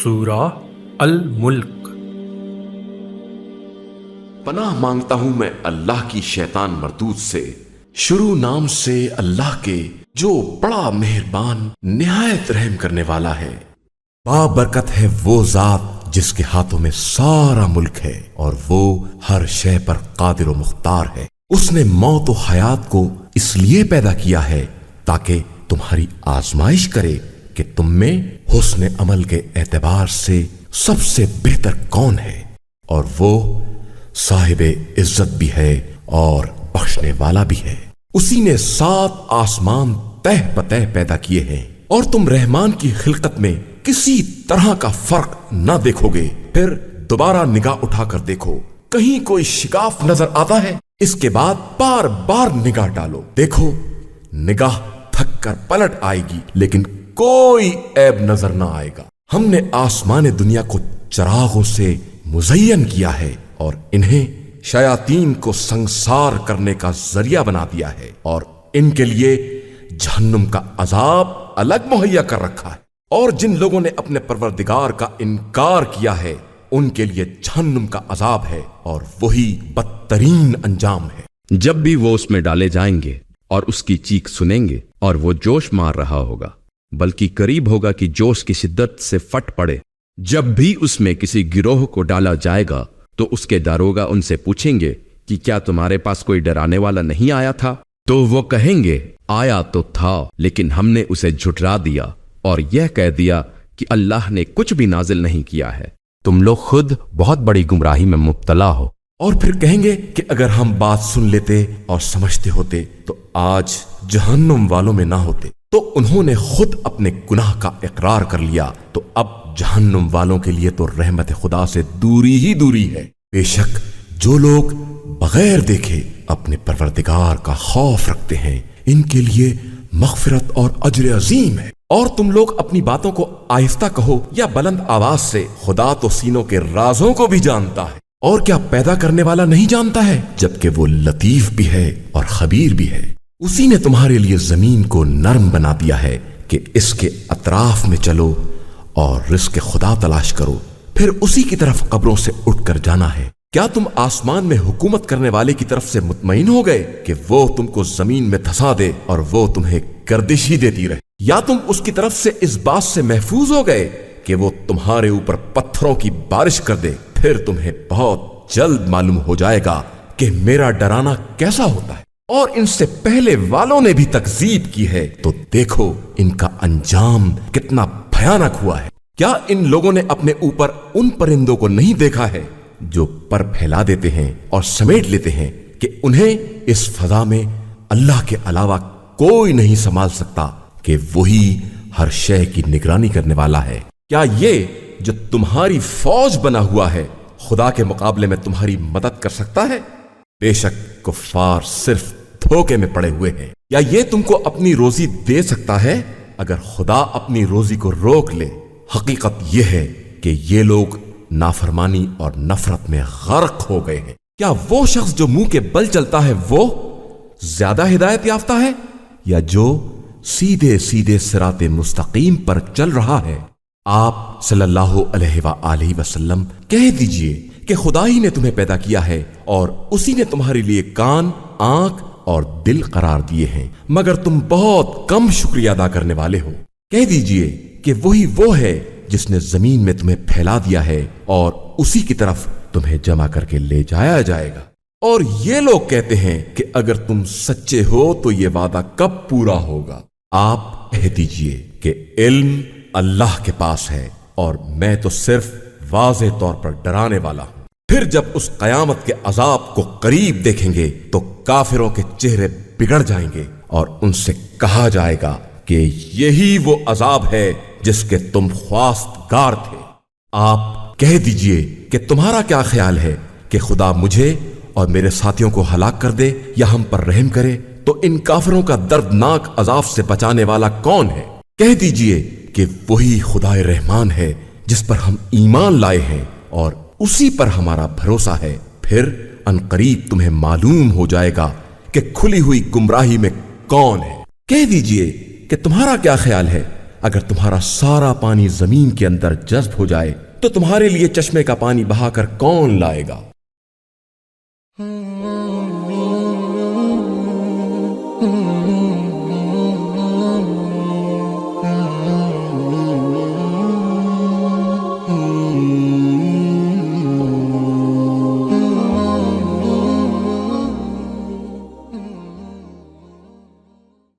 سورہ الملک۔ پناہ مانگتا ہوں میں اللہ کی شیطان مردود سے، شروع نام سے اللہ کے جو بڑا مہربان نہایت رحم کرنے والا ہے۔ بابرکت ہے وہ ذات جس کے ہاتھوں میں سارا ملک ہے اور وہ ہر شے پر قادر و مختار ہے۔ اس نے موت و حیات کو اس لیے پیدا کیا ہے تاکہ تمہاری آزمائش کرے کہ تم میں حسن عمل کے اعتبار سے سب سے بہتر کون ہے، اور وہ صاحب عزت بھی ہے اور بخشنے والا بھی ہے۔ اسی نے 7 آسمان تہ بتہ پیدا کیے ہیں، اور تم رحمان کی خلقت میں کسی طرح کا فرق نہ دیکھو گے۔ پھر دوبارہ نگاہ اٹھا کر دیکھو، کہیں کوئی شگاف نظر آتا ہے؟ اس کے بعد بار بار نگاہ ڈالو، دیکھو نگاہ تھک کر پلٹ آئے گی لیکن کوئی عیب نظر نہ آئے گا۔ ہم نے آسمان دنیا کو چراغوں سے مزین کیا ہے اور انہیں شیاطین کو سنسار کرنے کا ذریعہ بنا دیا ہے، اور ان کے لیے جہنم کا عذاب الگ مہیا کر رکھا ہے۔ اور جن لوگوں نے اپنے پروردگار کا انکار کیا ہے ان کے لیے جہنم کا عذاب ہے، اور وہی بدترین انجام ہے۔ جب بھی وہ اس میں ڈالے جائیں گے اور اس کی چیخ سنیں گے اور وہ جوش مار رہا ہوگا، بلکہ قریب ہوگا کہ جوش کی شدت سے پھٹ پڑے۔ جب بھی اس میں کسی گروہ کو ڈالا جائے گا تو اس کے داروغہ ان سے پوچھیں گے کہ کیا تمہارے پاس کوئی ڈرانے والا نہیں آیا تھا؟ تو وہ کہیں گے آیا تو تھا لیکن ہم نے اسے جھٹلا دیا اور یہ کہہ دیا کہ اللہ نے کچھ بھی نازل نہیں کیا ہے۔ تم لوگ خود بہت بڑی گمراہی میں مبتلا ہو۔ اور پھر کہیں گے کہ اگر ہم بات سن لیتے اور سمجھتے ہوتے تو آج جہنم والوں میں نہ ہوتے۔ تو انہوں نے خود اپنے گناہ کا اقرار کر لیا، تو اب جہنم والوں کے لیے تو رحمت خدا سے دوری ہی دوری ہے۔ بے شک جو لوگ بغیر دیکھے اپنے پروردگار کا خوف رکھتے ہیں ان کے لیے مغفرت اور اجر عظیم ہے۔ اور تم لوگ اپنی باتوں کو آہستہ کہو یا بلند آواز سے، خدا تو سینوں کے رازوں کو بھی جانتا ہے۔ اور کیا پیدا کرنے والا نہیں جانتا ہے؟ جبکہ وہ لطیف بھی ہے اور خبیر بھی ہے۔ اسی نے تمہارے لیے زمین کو نرم بنا دیا ہے کہ اس کے اطراف میں چلو اور رزق خدا تلاش کرو، پھر اسی کی طرف قبروں سے اٹھ کر جانا ہے۔ کیا تم آسمان میں حکومت کرنے والے کی طرف سے مطمئن ہو گئے کہ وہ تم کو زمین میں دھسا دے اور وہ تمہیں گردش ہی دیتی رہے؟ یا تم اس کی طرف سے اس بات سے محفوظ ہو گئے کہ وہ تمہارے اوپر پتھروں کی بارش کر دے؟ پھر تمہیں بہت جلد معلوم ہو جائے گا کہ میرا ڈرانا کیسا ہوتا ہے۔ اور ان سے پہلے والوں نے بھی تکذیب کی ہے، تو دیکھو ان کا انجام کتنا بھیانک ہوا ہے۔ کیا ان لوگوں نے اپنے اوپر ان پرندوں کو نہیں دیکھا ہے جو پر پھیلا دیتے ہیں اور سمیٹ لیتے ہیں کہ انہیں اس فضا میں اللہ کے علاوہ کوئی نہیں سنبھال سکتا کہ وہی ہر شے کی نگرانی کرنے والا ہے؟ کیا یہ جو تمہاری فوج بنا ہوا ہے خدا کے مقابلے میں تمہاری مدد کر سکتا ہے؟ بے شک کفار صرف دھوکے میں پڑے ہوئے ہیں۔ یا یہ تم کو اپنی روزی دے سکتا ہے اگر خدا اپنی روزی کو روک لے؟ حقیقت یہ ہے کہ یہ لوگ نافرمانی اور نفرت میں غرق ہو گئے ہیں۔ کیا وہ شخص جو منہ کے بل چلتا ہے وہ زیادہ ہدایت یافتہ ہے، یا جو سیدھے سیدھے صراط مستقیم پر چل رہا ہے؟ آپ صلی اللہ علیہ وآلہ وسلم کہہ دیجئے کہ خدا ہی نے تمہیں پیدا کیا ہے اور اسی نے تمہارے لیے کان، آنکھ اور دل قرار دیے ہیں، مگر تم بہت کم شکریہ ادا کرنے والے ہو۔ کہہ دیجئے کہ وہی وہ ہے جس نے زمین میں تمہیں پھیلا دیا ہے اور اسی کی طرف تمہیں جمع کر کے لے جایا جائے گا۔ اور یہ لوگ کہتے ہیں کہ اگر تم سچے ہو تو یہ وعدہ کب پورا ہوگا؟ آپ کہہ دیجئے کہ علم اللہ کے پاس ہے اور میں تو صرف واضح طور پر ڈرانے والا ہوں۔ پھر جب اس قیامت کے عذاب کو قریب دیکھیں گے تو کافروں کے چہرے بگڑ جائیں گے اور ان سے کہا جائے گا کہ یہی وہ عذاب ہے جس کے تم خواستگار تھے۔ آپ کہہ دیجئے کہ تمہارا کیا خیال ہے کہ خدا مجھے اور میرے ساتھیوں کو ہلاک کر دے یا ہم پر رحم کرے؟ تو ان کافروں کا دردناک عذاب سے بچانے والا کون ہے؟ کہہ دیجئے کہ وہی خدا رحمان ہے جس پر ہم ایمان لائے ہیں اور اسی پر ہمارا بھروسہ ہے۔ پھر عنقریب تمہیں معلوم ہو جائے گا کہ کھلی ہوئی گمراہی میں کون ہے۔ کہہ دیجئے کہ تمہارا کیا خیال ہے اگر تمہارا سارا پانی زمین کے اندر جذب ہو جائے تو تمہارے لیے چشمے کا پانی بہا کر کون لائے گا؟